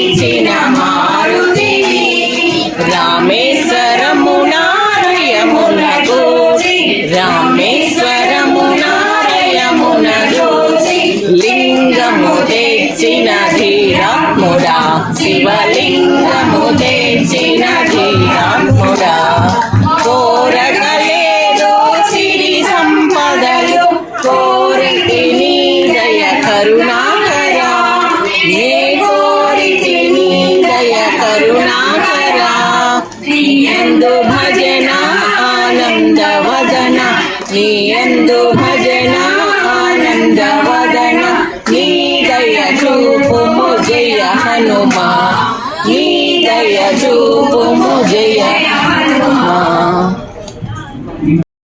తెచ్చిన మారుతివి రామేశ్వరమునారయమునకు లింగము తెచ్చిన ధీరాత్ముడా శివలింగము తెచ్చిన ధీరాత్ముడా కోరగలేదు సిరి సంపదలు కోరితి నీ దయ కరుణాకరా నే కోరితి నీ దయ కరుణాకరా నీయందు భజన ఆనందవదన నీయందు భజన ఆనందవదన నీ దయ చూపుము జయ హనుమా నీ దయ చూపుము జయ హనుమా